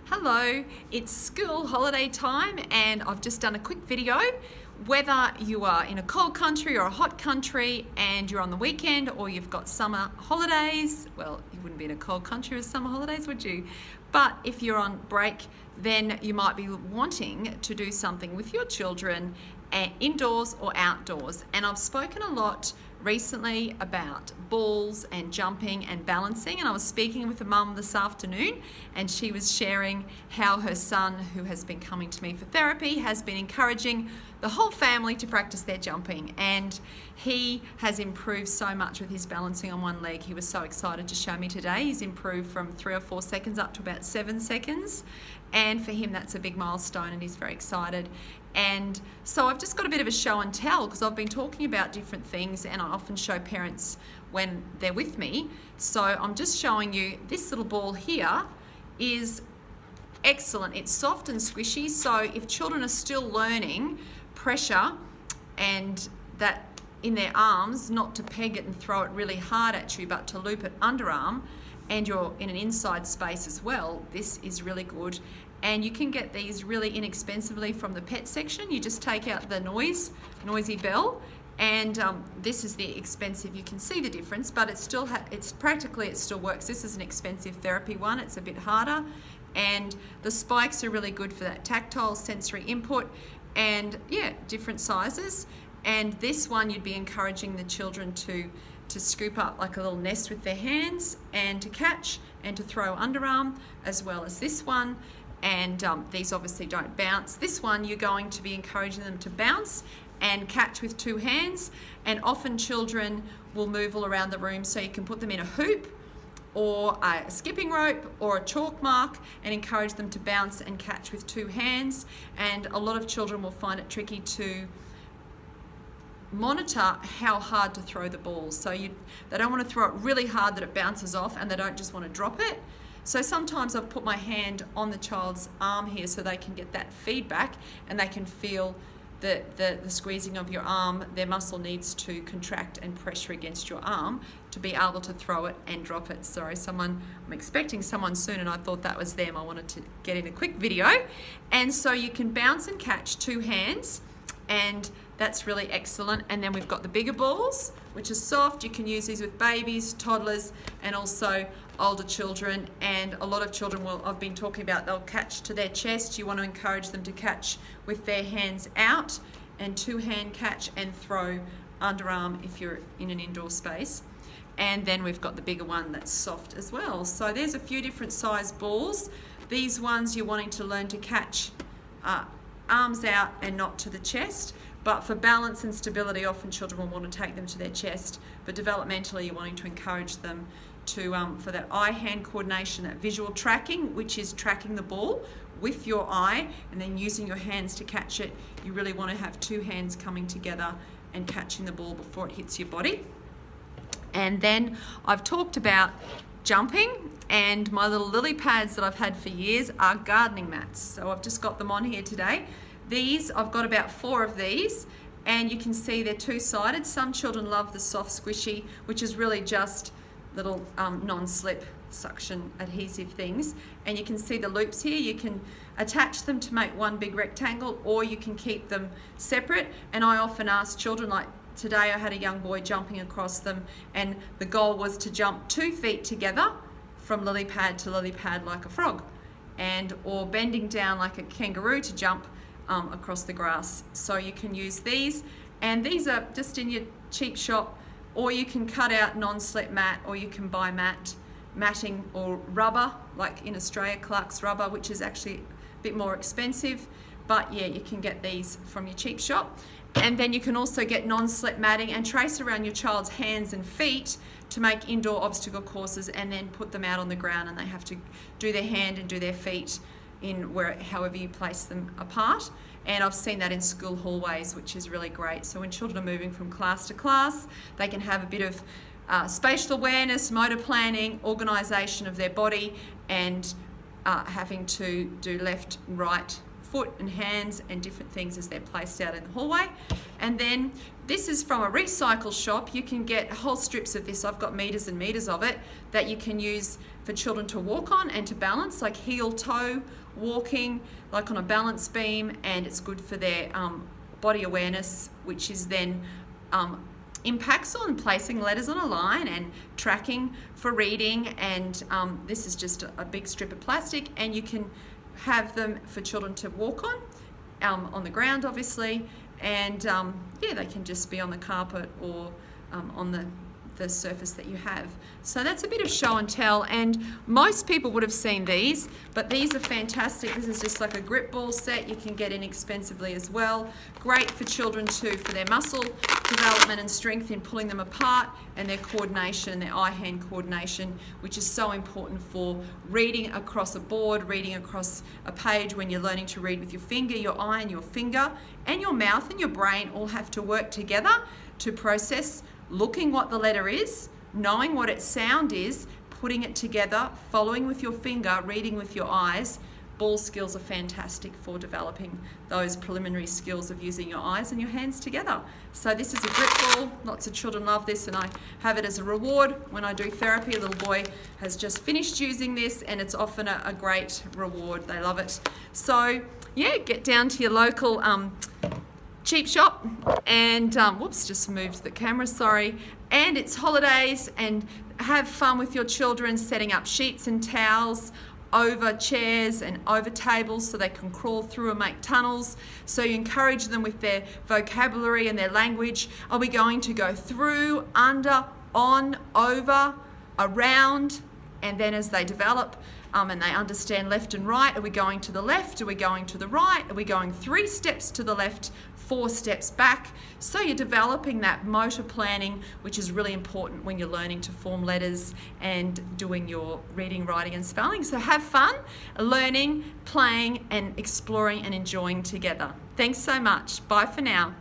Hello, it's school holiday time and I've just done a quick video. Whether you are in a cold country or a hot country and you're on the weekend or you've got summer holidays, well, you wouldn't be in a cold country with summer holidays, would you? But if you're on break, then you might be wanting to do something with your children indoors or outdoors. And I've spoken a lot recently about balls and jumping and balancing, and I was speaking with a mum this afternoon and she was sharing how her son, who has been coming to me for therapy, has been encouraging the whole family to practice their jumping, and he has improved so much with his balancing on one leg. He was so excited to show me today. He's improved from 3 or 4 seconds up to about 7 seconds, and for him that's a big milestone and he's very excited. And so I've just got a bit of a show and tell because I've been talking about different things and I often show parents when they're with me. So I'm just showing you this little ball here is excellent. It's soft and squishy, so if children are still learning pressure and that in their arms, not to peg it and throw it really hard at you, but to loop it underarm, and you're in an inside space as well, this is really good. And you can get these really inexpensively from the pet section. You just take out the noisy bell, and this is the expensive. You can see the difference, but it still it still works. This is an expensive therapy one. It's a bit harder, and the spikes are really good for that tactile sensory input, and yeah, different sizes. And this one you'd be encouraging the children to scoop up like a little nest with their hands and to catch and to throw underarm, as well as this one. And these obviously don't bounce. This one you're going to be encouraging them to bounce and catch with 2 hands, and often children will move all around the room, so you can put them in a hoop or a skipping rope or a chalk mark and encourage them to bounce and catch with 2 hands. And a lot of children will find it tricky to monitor how hard to throw the ball, so they don't want to throw it really hard that it bounces off, and they don't just want to drop it. So sometimes I've put my hand on the child's arm here so they can get that feedback and they can feel the squeezing of your arm. Their muscle needs to contract and pressure against your arm to be able to throw it and drop it. Sorry, I'm expecting someone soon and I thought that was them. I wanted to get in a quick video. And so you can bounce and catch 2 hands, and that's really excellent. And then we've got the bigger balls, which are soft. You can use these with babies, toddlers, and also older children. And a lot of children I've been talking about, they'll catch to their chest. You want to encourage them to catch with their hands out and 2-hand catch and throw underarm if you're in an indoor space. And then we've got the bigger one that's soft as well. So there's a few different size balls. These ones you're wanting to learn to catch arms out and not to the chest. But for balance and stability, often children will want to take them to their chest. But developmentally, you're wanting to encourage them to for that eye-hand coordination, that visual tracking, which is tracking the ball with your eye and then using your hands to catch it. You really want to have 2 hands coming together and catching the ball before it hits your body. And then I've talked about jumping, and my little lily pads that I've had for years are gardening mats. So I've just got them on here today. These, I've got about 4 of these, and you can see they're 2-sided. Some children love the soft squishy, which is really just little non-slip suction adhesive things. And you can see the loops here. You can attach them to make one big rectangle, or you can keep them separate. And I often ask children, like today I had a young boy jumping across them, and the goal was to jump 2 feet together from lily pad to lily pad like a frog, or bending down like a kangaroo to jump across the grass. So you can use these, and these are just in your cheap shop, or you can cut out non-slip mat, or you can buy matting or rubber, like in Australia, Clark's rubber, which is actually a bit more expensive, but yeah, you can get these from your cheap shop. And then you can also get non-slip matting and trace around your child's hands and feet to make indoor obstacle courses, and then put them out on the ground, and they have to do their hand and do their feet in however you place them apart. And I've seen that in school hallways, which is really great. So when children are moving from class to class, they can have a bit of spatial awareness, motor planning, organisation of their body, and having to do left, right, foot and hands and different things as they're placed out in the hallway. And then this is from a recycle shop. You can get whole strips of this. I've got meters and meters of it that you can use for children to walk on and to balance, like heel toe walking, like on a balance beam, and it's good for their body awareness, which is then impacts on placing letters on a line and tracking for reading. And this is just a big strip of plastic, and you can have them for children to walk on the ground, obviously, and yeah, they can just be on the carpet or on the surface that you have. So that's a bit of show and tell, and most people would have seen these, but these are fantastic. This is just like a grip ball set you can get inexpensively as well. Great for children too, for their muscle development and strength in pulling them apart, and their coordination, their eye-hand coordination, which is so important for reading across a board, reading across a page. When you're learning to read with your finger, your eye and your finger and your mouth and your brain all have to work together to process looking what the letter is, knowing what its sound is, putting it together, following with your finger, reading with your eyes. Ball skills are fantastic for developing those preliminary skills of using your eyes and your hands together. So this is a grip ball. Lots of children love this, and I have it as a reward when I do therapy. A little boy has just finished using this, and it's often a great reward. They love it. So yeah, get down to your local cheap shop and whoops, just moved the camera, sorry. And it's holidays, and have fun with your children setting up sheets and towels over chairs and over tables so they can crawl through and make tunnels. So you encourage them with their vocabulary and their language. Are we going to go through, under, on, over, around? And then as they develop and they understand left and right, are we going to the left? Are we going to the right? Are we going 3 steps to the left, 4 steps back? So you're developing that motor planning, which is really important when you're learning to form letters and doing your reading, writing and spelling. So have fun learning, playing and exploring and enjoying together. Thanks so much. Bye for now.